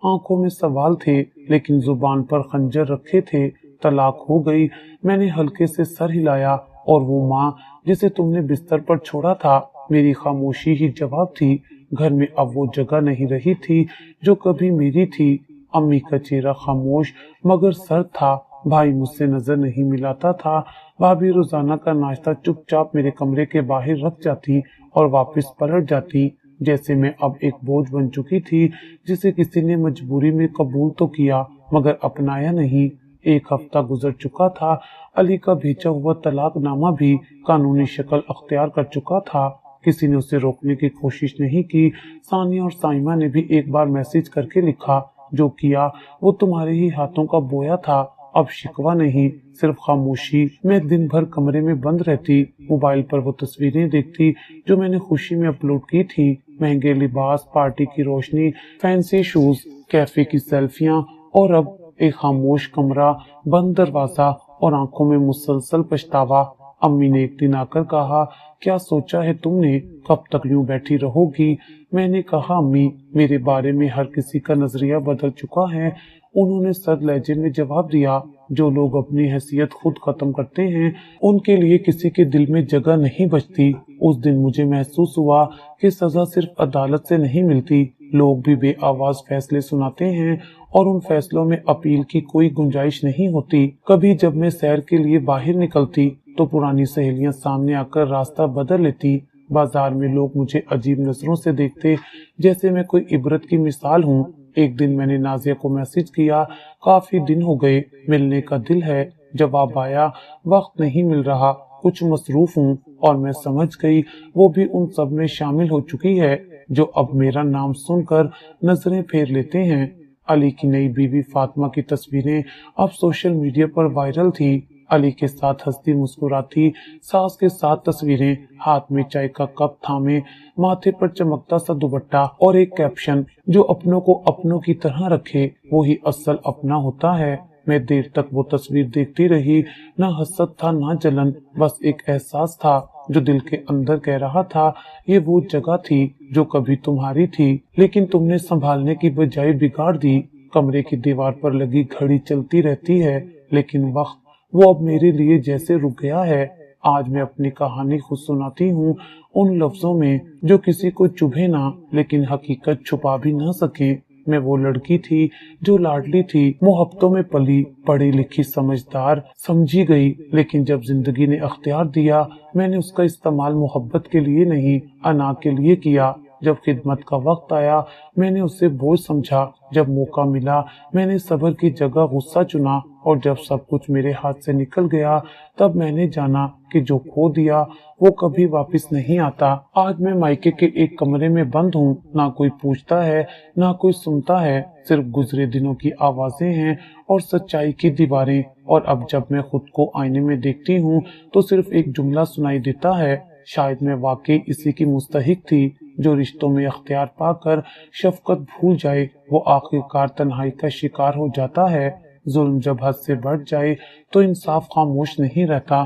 आंखों में सवाल थे, लेकिन जुबान पर खंजर रखे थे। तलाक हो गई। मैंने हल्के से सर हिलाया। और वो माँ जिसे तुमने बिस्तर पर छोड़ा था, मेरी खामोशी ही जवाब थी। घर में अब वो जगह नहीं रही थी जो कभी मेरी थी। अम्मी का चेहरा खामोश मगर सर्द था। भाई मुझसे नजर नहीं मिलाता था। भाभी रोजाना का नाश्ता चुपचाप मेरे कमरे के बाहर रख जाती और वापस पलट जाती, जैसे मैं अब एक बोझ बन चुकी थी जिसे किसी ने मजबूरी में कबूल तो किया मगर अपनाया नहीं। 1 हफ्ता गुजर चुका था। अली का भेजा हुआ तलाकनामा भी कानूनी शक्ल अख्तियार कर चुका था। किसी ने उसे रोकने की कोशिश नहीं की। सानिया और साइमा ने भी एक बार मैसेज करके लिखा, जो किया वो तुम्हारे ही हाथों का बोया था। अब शिकवा नहीं, सिर्फ खामोशी। मैं दिन भर कमरे में बंद रहती, मोबाइल पर वो तस्वीरें देखती जो मैंने खुशी में अपलोड की थी। महंगे लिबास, पार्टी की रोशनी, फैंसी शूज, कैफे की सेल्फियां, और अब एक खामोश कमरा, बंद दरवाजा और आंखों में मुसलसल पछतावा। अम्मी ने एक दिन आकर कहा, क्या सोचा है तुमने, कब तक यूं बैठी रहोगी? मैंने कहा, अम्मी, मेरे बारे में हर किसी का नजरिया बदल चुका है। उन्होंने सर लहजे में जवाब दिया, जो लोग अपनी हैसियत खुद खत्म करते हैं, उनके लिए किसी के दिल में जगह नहीं बचती। उस दिन मुझे महसूस हुआ कि सजा सिर्फ अदालत से नहीं मिलती, लोग भी बेआवाज फैसले सुनाते हैं और उन फैसलों में अपील की कोई गुंजाइश नहीं होती। कभी जब मैं सैर के लिए बाहर निकलती तो पुरानी सहेलियां सामने आकर रास्ता बदल लेती। बाजार में लोग मुझे अजीब नजरों से देखते, जैसे मैं कोई इबरत की मिसाल हूँ। एक दिन मैंने नाजिया को मैसेज किया, काफी दिन हो गए, मिलने का दिल है। जवाब आया, वक्त नहीं मिल रहा, कुछ मसरूफ हूँ। और मैं समझ गई वो भी उन सब में शामिल हो चुकी है जो अब मेरा नाम सुनकर नजरें फेर लेते हैं। अली की नई बीवी फातिमा की तस्वीरें अब सोशल मीडिया पर वायरल थी। अली के साथ हंसती मुस्कुराती सास के साथ तस्वीरें, हाथ में चाय का कप थामे, माथे पर चमकता सा दुपट्टा और एक कैप्शन, जो अपनों को अपनों की तरह रखे वो ही असल अपना होता है। मैं देर तक वो तस्वीर देखती रही, ना हसद था ना जलन, बस एक एहसास था जो दिल के अंदर कह रहा था, ये वो जगह थी जो कभी तुम्हारी थी, लेकिन तुमने संभालने की बजाय बिगाड़ दी। कमरे की दीवार पर लगी घड़ी चलती रहती है, लेकिन वक्त वो अब मेरे लिए जैसे रुक गया है। आज मैं अपनी कहानी खुद सुनाती हूँ, उन लफ्जों में जो किसी को चुभे ना, लेकिन हकीकत छुपा भी ना सके। मैं वो लड़की थी जो लाडली थी, मोहब्बतों में पली, पढ़ी लिखी, समझदार, समझी गई, लेकिन जब जिंदगी ने अख्तियार दिया, मैंने उसका इस्तेमाल मोहब्बत के लिए नहीं, अना के लिए किया। जब खिदमत का वक्त आया, मैंने उसे बोझ समझा। जब मौका मिला, मैंने सब्र की जगह गुस्सा चुना। और जब सब कुछ मेरे हाथ से निकल गया, तब मैंने जाना कि जो खो दिया वो कभी वापस नहीं आता। आज मैं मायके के एक कमरे में बंद हूँ, ना कोई पूछता है, ना कोई सुनता है, सिर्फ गुजरे दिनों की आवाजें हैं और सच्चाई की दीवारें। और अब जब मैं खुद को आईने में देखती हूँ तो सिर्फ एक जुमला सुनाई देता है, शायद मैं वाकई इसी की मुस्तहिक थी। जो रिश्तों में अख्तियार पाकर शफकत भूल जाए, वो आखिरकार तन्हाई का शिकार हो जाता है। जुल्म जब हद से बढ़ जाए तो इंसाफ खामोश नहीं रहता,